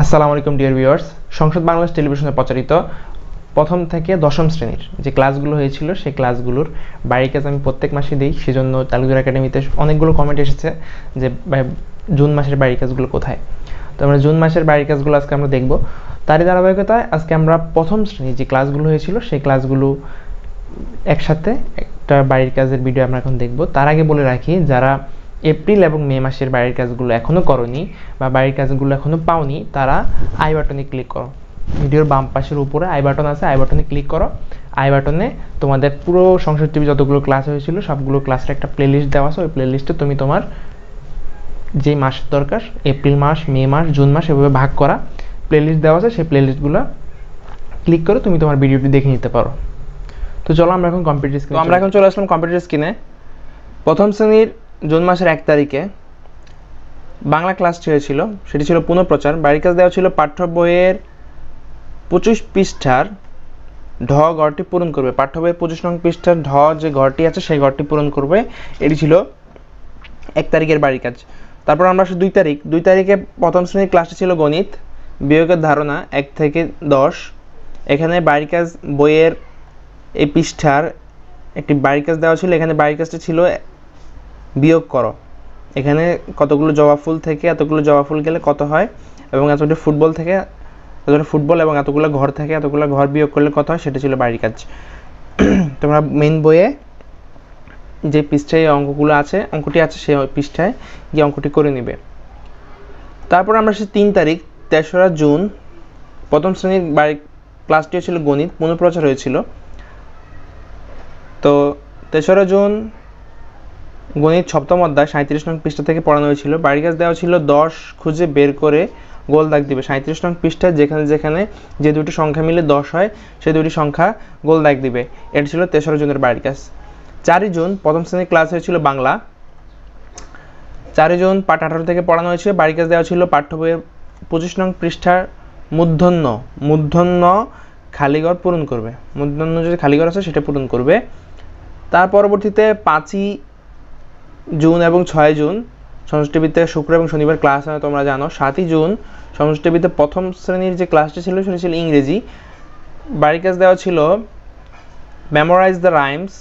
আসসালামু আলাইকুম dear viewers. সংসদ বাংলাদেশ টেলিভিশনে প্রচারিত প্রথম থেকে দশম শ্রেণীর যে ক্লাসগুলো হয়েছিল সেই ক্লাসগুলোর বাড়ির কাজ আমি প্রত্যেক মাসে দিই। সেজন্য তালুকদার একাডেমিতে অনেকগুলো কমেন্ট এসেছে যে জুন মাসের বাড়ির কাজগুলো কোথায়। তো আমরা জুন মাসের বাড়ির কাজগুলো আজকে আমরা দেখব। তারই ধারাবাহিকতায় আজকে আমরা প্রথম শ্রেণীর যে ক্লাসগুলো হয়েছিল সেই ক্লাসগুলো একসাথে একটা বাড়ির কাজের ভিডিও আমরা এখন দেখব। তার আগে বলে রাখি, যারা এপ্রিল এবং মে মাসের বাড়ির কাজগুলো এখনও করনি বা বাড়ির কাজগুলো এখনও পাওনি, তারা আই বাটনে ক্লিক করো। ভিডিওর বাম পাশের উপরে আই বাটন আছে, আই বাটনে ক্লিক করো। আই বাটনে তোমাদের পুরো সংসদ টিভি যতগুলো ক্লাস হয়েছিল সবগুলো ক্লাসের একটা প্লেলিস্ট দেওয়া আছে। ওই প্লেলিস্টে তুমি তোমার যে মাস দরকার, এপ্রিল মাস, মে মাস, জুন মাস, এভাবে ভাগ করা প্লেলিস্ট দেওয়া আছে। সেই প্লেলিস্টগুলো ক্লিক করে তুমি তোমার ভিডিওটি দেখে নিতে পারো। তো চলো আমরা এখন কম্পিউটার স্ক্রিনে, আমরা এখন চলে আসলাম কম্পিউটার স্ক্রিনে। প্রথম শ্রেণীর জুন মাসের 1 তারিখে বাংলা ক্লাসটি হয়েছিল, সেটি ছিল পুনঃপ্রচার। বাড়ির কাজ দেওয়া ছিল পাঠ্য বইয়ের 25 পৃষ্ঠার ঢ ঘরটি পূরণ করবে। পাঠ্য বইয়ের 25 নং পৃষ্ঠার ঢ যে ঘরটি আছে সেই ঘরটি পূরণ করবে। এটি ছিল 1 তারিখের বাড়ির কাজ। তারপর আমরা আসি 2 তারিখে প্রথম শ্রেণীর ক্লাসটি ছিল গণিত, বিয়োগের ধারণা 1 থেকে 10। এখানে বাড়ির কাজ বইয়ের এই পৃষ্ঠার একটি বাড়ির কাজ দেওয়া ছিল। এখানে বাড়ির কাজটি ছিল বিয়োগ করো। এখানে কতগুলো জবা ফুল থেকে এতগুলো জবা ফুল গেলে কত হয়, এবং এতটা ফুটবল থেকে এতটা ফুটবল এবং এতগুলো ঘর থেকে এতগুলো ঘর বিয়োগ করলে কত হয়, সেটা ছিল বাড়ির কাজ। তোমরা মেইন বইয়ে যে পৃষ্ঠায় অঙ্কগুলো আছে, অঙ্কটি আছে, সেই পৃষ্ঠায় গিয়ে অঙ্কটি করে নেবে। তারপর আমরা আসি 3 তারিখ, 3রা জুন। প্রথম শ্রেণীর বাড়ির ক্লাসটি ছিল গণিত, পুনঃপ্রচার হয়েছিল। তো 3রা জুন গণিত সপ্তম অধ্যায় 37 নং পৃষ্ঠা থেকে পড়ানো হয়েছিল। বাড়ির কাজ দেওয়া ছিল 10 খুঁজে বের করে গোল দাগ দিবে। 37 নং পৃষ্ঠায় যেখানে যেখানে যে দুটি সংখ্যা মিলে 10 হয় সেই দুটি সংখ্যা গোল দাগ দিবে। এটা ছিল 3রা জুনের বাড়ির কাজ। 4 জুন প্রথম শ্রেণীর ক্লাস হয়েছিল বাংলা। 4 জুন পাঠ 18 থেকে পড়ানো হয়েছে। বাড়ির কাজ দেওয়া ছিল পাঠ্য বইয়ের 25 নং পৃষ্ঠার মূর্ধন্য খালিঘর পূরণ করবে। মূর্ধন্য যে খালিঘর আছে সেটা পূরণ করবে। তার পরবর্তীতে 5 জুন এবং 6 জুন সমষ্টিবিদ্যা শুক্র এবং শনিবার ক্লাস হয়, তোমরা জানো। 7 জুন সমষ্টিবিদ্যা প্রথম শ্রেণীর যে ক্লাসটি ছিল সেটা ছিল ইংরেজি। বাড়ির কাজ দেওয়া ছিল memorize the rhymes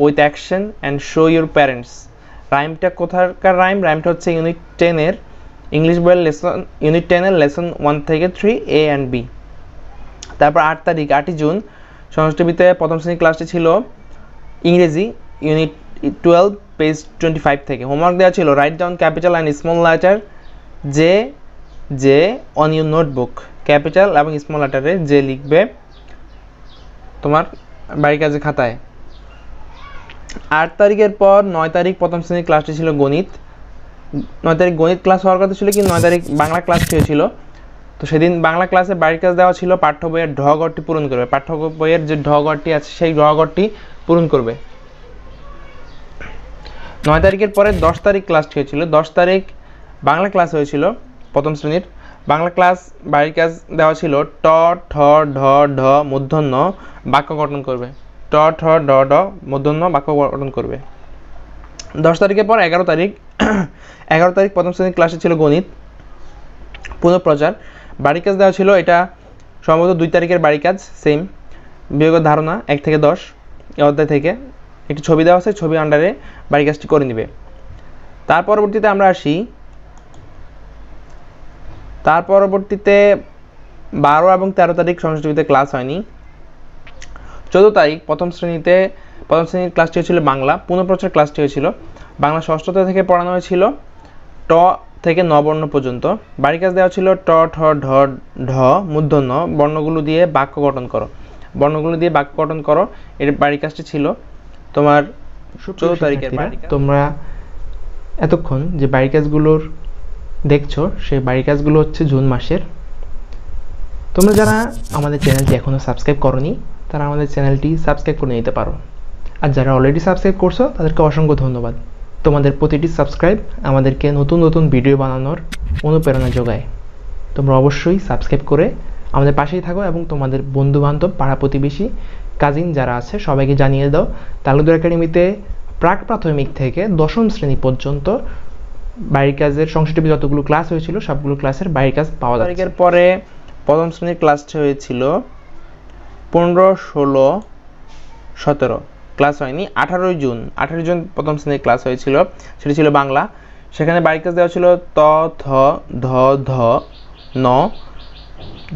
with action and show your parents. রাইমটা কোথাকার রাইম? রাইমটা হচ্ছে ইউনিট 10-এর ইংলিশ বইয়ের লেসন, ইউনিট 10-এর লেসন 1 থেকে 3 A and B। তারপর 8 তারিখ, 8 জুন সমষ্টিবিদ্যায় প্রথম শ্রেণীর ক্লাসটি ছিল ইংরেজি, ইউনিট 12 পেজ 25 থেকে। হোমওয়ার্ক দেওয়া ছিল write down capital and small letter J on your notebook. Capital এবং স্মল লেটারে যে লিখবে তোমার বাড়ির কাজের খাতায়। 8 তারিখের পর 9 তারিখ প্রথম শ্রেণীর ক্লাসটি ছিল গণিত। 9 তারিখ গণিত ক্লাস হওয়ার কথা ছিল, কিন্তু 9 তারিখ বাংলা ক্লাস হয়েছিল। তো সেদিন বাংলা ক্লাসে বাড়ির কাজ দেওয়া ছিল পাঠ্য বইয়ের ঢ ঘরটি পূরণ করবে। পাঠ্য বইয়ের যে ঢ ঘরটি আছে সেই ঢ ঘরটি পূরণ করবে। 9 তারিখের পরে 10 তারিখ ক্লাসটি হয়েছিল। 10 তারিখ বাংলা ক্লাস হয়েছিল প্রথম শ্রেণীর। বাংলা ক্লাস বাড়ির কাজ দেওয়া ছিল ট ঠ ঢ ঢ মূর্ধন্য বাক্য গঠন করবে। ট ঠ ড ঢ মূর্ধন্য বাক্য গঠন করবে। 10 তারিখের পর 11 তারিখ 11 তারিখ প্রথম শ্রেণীর ক্লাসে ছিল গণিত পুনঃপ্রচার। বাড়ির কাজ দেওয়া ছিল, এটা সম্ভবত 2 তারিখের বাড়ির কাজ, সেম বিয়োগের ধারণা 1 থেকে 10 এই অধ্যায় থেকে। একটি ছবি দেওয়া আছে, ছবি আন্ডারে বাড়ির কাজটি করে নিবে। তার পরবর্তীতে আমরা আসি, তার পরবর্তীতে 12 এবং 13 তারিখ সমষ্টিবিদ্যায় ক্লাস হয়নি। 14 তারিখ প্রথম শ্রেণীর ক্লাসটি হয়েছিল বাংলা, পুনঃপ্রচার ক্লাসটি হয়েছিল। বাংলা ষষ্ঠ থেকে পড়ানো হয়েছিল ট থেকে 9 বর্ণ পর্যন্ত। বাড়ির কাজ দেওয়া ছিল ট ঠ ঢ ঢ মূর্ধন্য বর্ণগুলো দিয়ে বাক্য গঠন করো। বর্ণগুলো দিয়ে বাক্য গঠন করো, এর বাড়ির কাজটি ছিল তোমার 14 তারিখের। তোমরা এতক্ষণ যে বাড়ির কাজগুলোর দেখছো সেই বাড়ির কাজগুলো হচ্ছে জুন মাসের। তোমরা যারা আমাদের চ্যানেলটি এখনও সাবস্ক্রাইব করোনি তারা আমাদের চ্যানেলটি সাবস্ক্রাইব করে নিতে পারো, আর যারা অলরেডি সাবস্ক্রাইব করছো তাদেরকে অসংখ্য ধন্যবাদ। তোমাদের প্রতিটি সাবস্ক্রাইব আমাদেরকে নতুন নতুন ভিডিও বানানোর অনুপ্রেরণা যোগায়। তোমরা অবশ্যই সাবস্ক্রাইব করে আমাদের পাশেই থাকো এবং তোমাদের বন্ধুবান্ধব, পাড়া প্রতিবেশী, কাজিন যারা আছে সবাইকে জানিয়ে দাও তালুকদার একাডেমিতে প্রাক প্রাথমিক থেকে দশম শ্রেণী পর্যন্ত বাড়ির কাজের সংশ্লিষ্ট যতগুলো ক্লাস হয়েছিল সবগুলো ক্লাসের বাড়ির কাজ পাওয়া যাচ্ছে। তারিখের পরে প্রথম শ্রেণীর ক্লাসটা হয়েছিল 15, 16, 17 ক্লাস হয়নি। 18 জুন প্রথম শ্রেণীর ক্লাস হয়েছিল, সেটি ছিল বাংলা। সেখানে বাড়ির কাজ দেওয়া ছিল ত, থ, ধ, ধ, ন,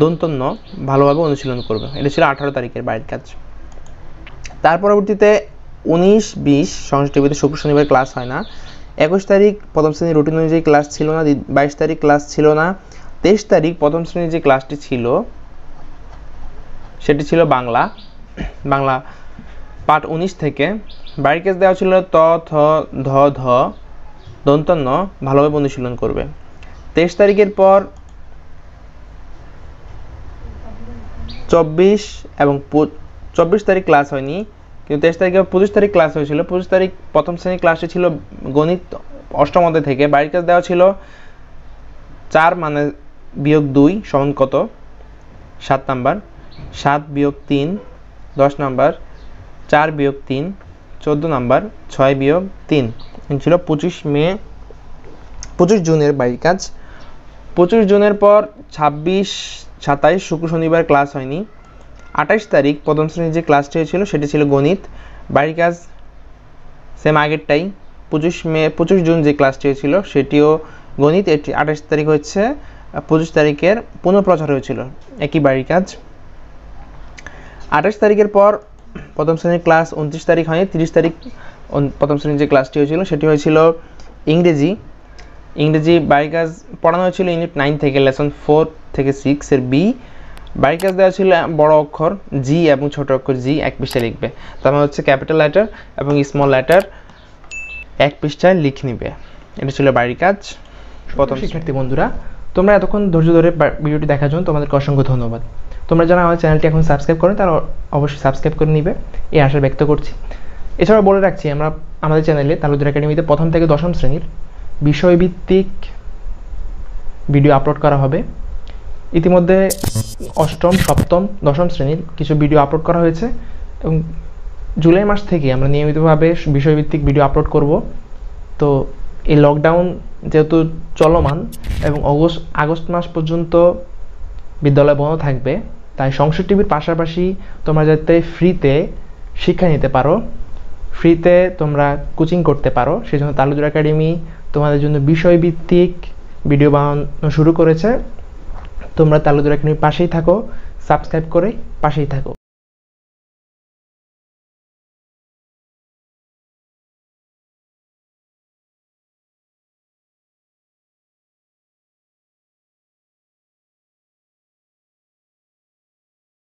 দন্ত ন, ভালোভাবে অনুশীলন করবে। এটা ছিল 18 তারিখের বাড়ির কাজ। তার পরবর্তীতে 19, 20 সংস্কৃতিতে শুক্র শনিবার ক্লাস হয় না। 21 তারিখ প্রথম শ্রেণীর রুটিন অনুযায়ী ক্লাস ছিল না। 22 তারিখ ক্লাস ছিল না। 23 তারিখ প্রথম শ্রেণীর যে ক্লাসটি ছিল সেটি ছিল বাংলা পাঠ 19 থেকে। বাড়ির কাজ দেওয়া ছিল ত, থ, ধ, ধ, দন্ত ন, ভালোভাবে অনুশীলন করবে। 23 তারিখের পর 24 এবং 24 তারিখ ক্লাস হয়নি, কিন্তু 23 তারিখে 25 তারিখ ক্লাস হয়েছিল। 25 তারিখ প্রথম শ্রেণীর ক্লাসটি ছিল গণিত অষ্টম অধ্যায় থেকে। বাড়ির কাজ দেওয়া ছিল 4 মানে বিয়োগ 2 সমান কত, 7 নাম্বার। 7 বিয়োগ 3 10 নাম্বার। 4 বিয়োগ 3 14 নাম্বার। 6 বিয়োগ 3 ছিল 25 জুনের বাড়ির কাজ। 25 জুনের পর 26, 27 শুক্র শনিবার ক্লাস হয়নি। 28 তারিখ প্রথম শ্রেণীর যে ক্লাসটি হয়েছিল সেটি ছিল গণিত। বাড়ির কাজ সেম আগেরটাই। 25 জুন যে ক্লাসটি হয়েছিল সেটিও গণিত। এটি 28 তারিখ হচ্ছে 25 তারিখের পুনঃপ্রচার হয়েছিল, একই বাড়ির কাজ। 28 তারিখের পর প্রথম শ্রেণীর ক্লাস। 29 তারিখ হয়নি। 30 তারিখ প্রথম শ্রেণীর যে ক্লাসটি হয়েছিল সেটি হয়েছিল ইংরেজি বাড়ির কাজ পড়ানো হয়েছিল ইউনিট 9 থেকে লেসন 4 থেকে 6 এর বি। বাড়ির কাজ দেওয়া ছিল বড় অক্ষর জি এবং ছোট অক্ষর জি 1 পৃষ্ঠায় লিখবে। তার মানে হচ্ছে ক্যাপিটাল লেটার এবং স্মল লেটার 1 পৃষ্ঠায় লিখে নিবে। এটা ছিল বাড়ির কাজ। প্রথম শিক্ষার্থী বন্ধুরা, তোমরা এতক্ষণ ধৈর্য ধরে ভিডিওটি দেখার জন্য তোমাদেরকে অসংখ্য ধন্যবাদ। তোমরা যারা আমার চ্যানেলটি এখন সাবস্ক্রাইব করো তারা অবশ্যই সাবস্ক্রাইব করে নিবে, এই আশা ব্যক্ত করছি। এছাড়াও বলে রাখছি, আমাদের চ্যানেলে তালুকদার একাডেমিতে প্রথম থেকে দশম শ্রেণীর বিষয়ভিত্তিক ভিডিও আপলোড করা হবে। ইতিমধ্যে অষ্টম, সপ্তম, দশম শ্রেণীর কিছু ভিডিও আপলোড করা হয়েছে এবং জুলাই মাস থেকে আমরা নিয়মিতভাবে বিষয়ভিত্তিক ভিডিও আপলোড করব। তো এই লকডাউন যেহেতু চলমান এবং আগস্ট মাস পর্যন্ত বিদ্যালয় বন্ধ থাকবে, তাই সংসদ টিভির পাশাপাশি তোমরা যাতে ফ্রিতে শিক্ষা নিতে পারো, ফ্রিতে তোমরা কোচিং করতে পারো, সেই জন্য তালুকদার একাডেমি তোমাদের জন্য বিষয়ভিত্তিক ভিডিও বানানো শুরু করেছে। তোমরা তালুকদার একাডেমির পাশেই থাকো, সাবস্ক্রাইব করে পাশেই থাকো।